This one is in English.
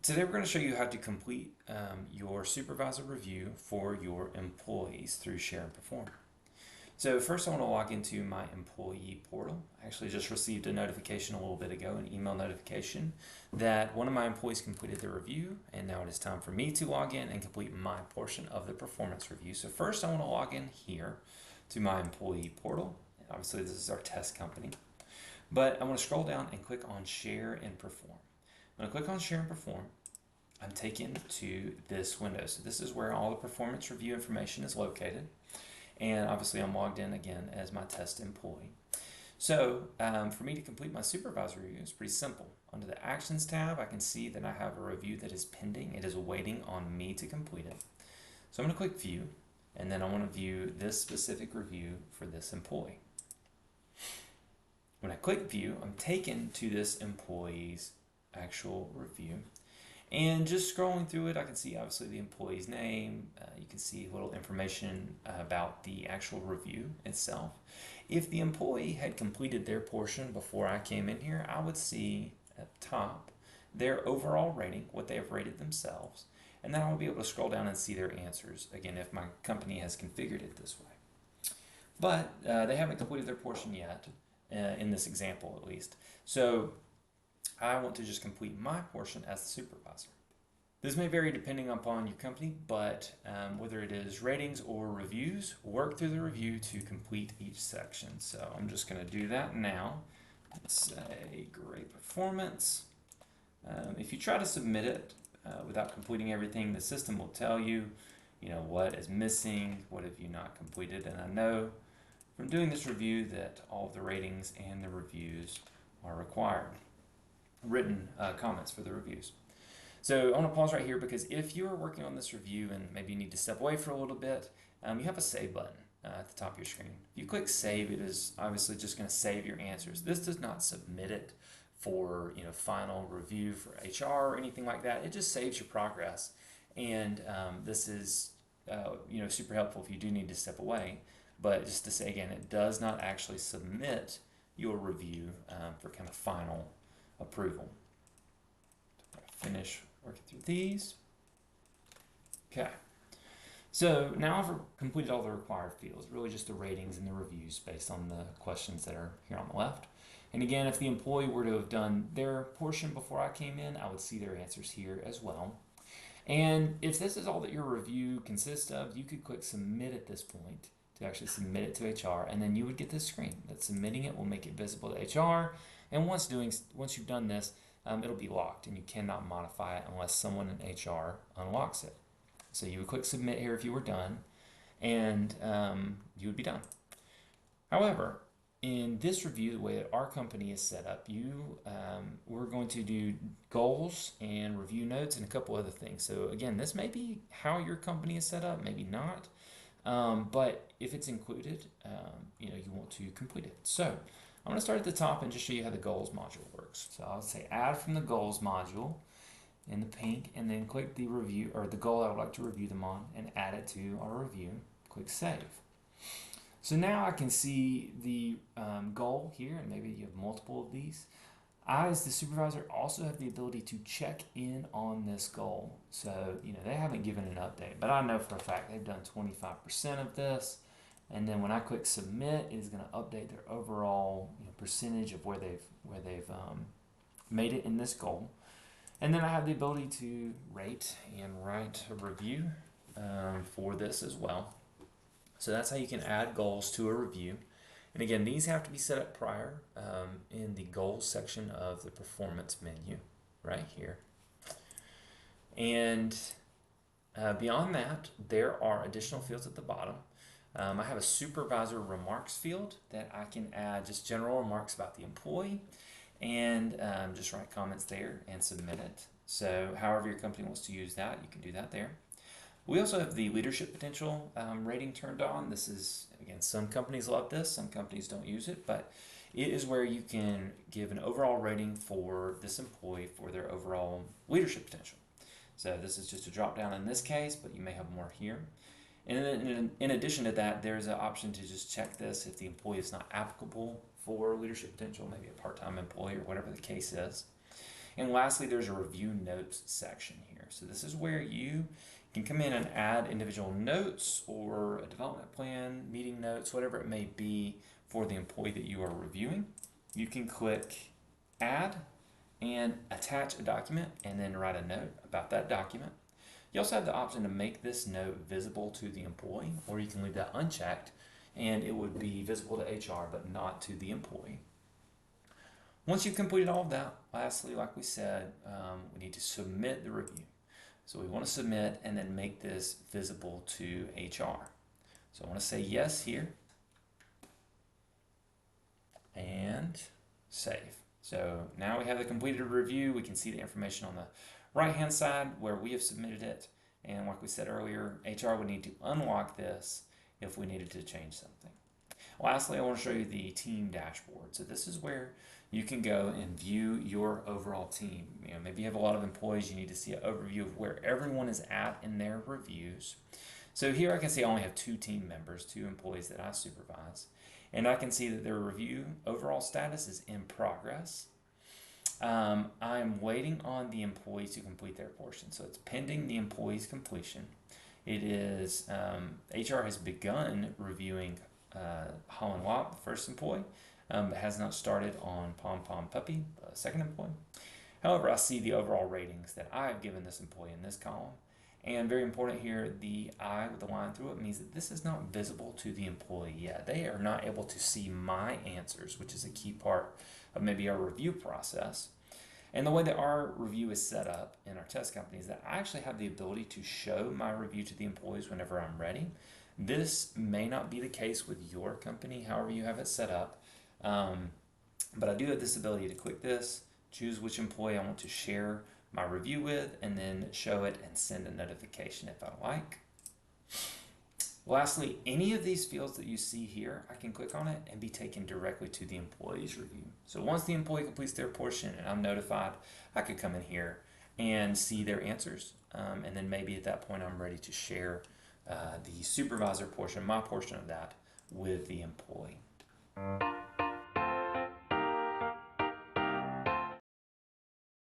Today we're going to show you how to complete your supervisor review for your employees through Share and Perform. So first I want to log into my employee portal. I actually just received a notification a little bit ago, an email notification, that one of my employees completed the review, and now it is time for me to log in and complete my portion of the performance review. So first I want to log in here to my employee portal. Obviously this is our test company. But I want to scroll down and click on Share and Perform. When I click on Share and Perform, I'm taken to this window. So this is where all the performance review information is located. And obviously I'm logged in again as my test employee. So for me to complete my supervisor review, it's pretty simple. Under the Actions tab, I can see that I have a review that is pending. It is waiting on me to complete it. So I'm going to click View, and then I want to view this specific review for this employee. When I click View, I'm taken to this employee's actual review. And just scrolling through it, I can see obviously the employee's name. You can see a little information about the actual review itself. If the employee had completed their portion before I came in here, I would see at the top their overall rating, what they have rated themselves. And then I will be able to scroll down and see their answers, again, if my company has configured it this way. But they haven't completed their portion yet, in this example at least. So I want to just complete my portion as the supervisor. This may vary depending upon your company, but whether it is ratings or reviews, work through the review to complete each section. So I'm just going to do that now. Let's say great performance. If you try to submit it without completing everything, the system will tell you, what is missing, what have you not completed. And I know from doing this review that all of the ratings and the reviews are required. Written comments for the reviews. So I want to pause right here because if you are working on this review and maybe you need to step away for a little bit, you have a save button at the top of your screen. If you click save, it is obviously just going to save your answers. This does not submit it for final review for HR or anything like that. It just saves your progress, and this is super helpful if you do need to step away. But just to say again, it does not actually submit your review for kind of final approval. Finish working through these. Okay. So now I've completed all the required fields, really just the ratings and the reviews based on the questions that are here on the left. And again, if the employee were to have done their portion before I came in, I would see their answers here as well. And if this is all that your review consists of, you could click submit at this point to actually submit it to HR, and then you would get this screen that submitting it will make it visible to HR. And once you've done this, it'll be locked, and you cannot modify it unless someone in HR unlocks it. So you would click submit here if you were done, and you would be done. However, in this review, the way that our company is set up, we're going to do goals and review notes and a couple other things. So again, this may be how your company is set up, maybe not. But if it's included, you want to complete it. So I'm going to start at the top and just show you how the goals module works. So I'll say add from the goals module in the pink, and then click the review or the goal I would like to review them on and add it to our review. Click save. So now I can see the goal here, and maybe you have multiple of these. I, as the supervisor, also have the ability to check in on this goal. So, they haven't given an update, but I know for a fact they've done 25% of this. And then when I click submit, it is going to update their overall percentage of where they've made it in this goal. And then I have the ability to rate and write a review for this as well. So that's how you can add goals to a review. And again, these have to be set up prior in the goals section of the performance menu right here. And beyond that, there are additional fields at the bottom. I have a supervisor remarks field that I can add just general remarks about the employee and just write comments there and submit it. So however your company wants to use that, you can do that there. We also have the leadership potential rating turned on. This is, again, some companies love this, some companies don't use it, but it is where you can give an overall rating for this employee for their overall leadership potential. So this is just a drop down in this case, but you may have more here. And then in addition to that, there's an option to just check this if the employee is not applicable for leadership potential, maybe a part-time employee or whatever the case is. And lastly, there's a review notes section here. So this is where you can come in and add individual notes or a development plan, meeting notes, whatever it may be for the employee that you are reviewing. You can click add and attach a document and then write a note about that document. You also have the option to make this note visible to the employee, or you can leave that unchecked and it would be visible to HR but not to the employee. Once you've completed all of that, lastly, like we said, we need to submit the review. So we want to submit and then make this visible to HR. So I want to say yes here and save. So now we have the completed review. We can see the information on the right hand side where we have submitted it, and like we said earlier, HR would need to unlock this if we needed to change something. Lastly, I want to show you the team dashboard. So this is where you can go and view your overall team. Maybe you have a lot of employees, you need to see an overview of where everyone is at in their reviews. So here I can see I only have 2 team members, 2 employees that I supervise, and I can see that their review overall status is in progress. I'm waiting on the employees to complete their portion, so it's pending the employee's completion. It is HR has begun reviewing Holland Wop, the first employee, but has not started on Pom Pom Puppy, the second employee. However, I see the overall ratings that I have given this employee in this column. And very important here, the I with the line through it means that this is not visible to the employee yet. They are not able to see my answers, which is a key part of maybe our review process. And the way that our review is set up in our test company is that I actually have the ability to show my review to the employees whenever I'm ready. This may not be the case with your company, however you have it set up. But I do have this ability to click this, choose which employee I want to share my review with, and then show it and send a notification if I like. Lastly, any of these fields that you see here, I can click on it and be taken directly to the employee's review. So once the employee completes their portion and I'm notified, I could come in here and see their answers. And then maybe at that point I'm ready to share the supervisor portion, my portion of that, with the employee.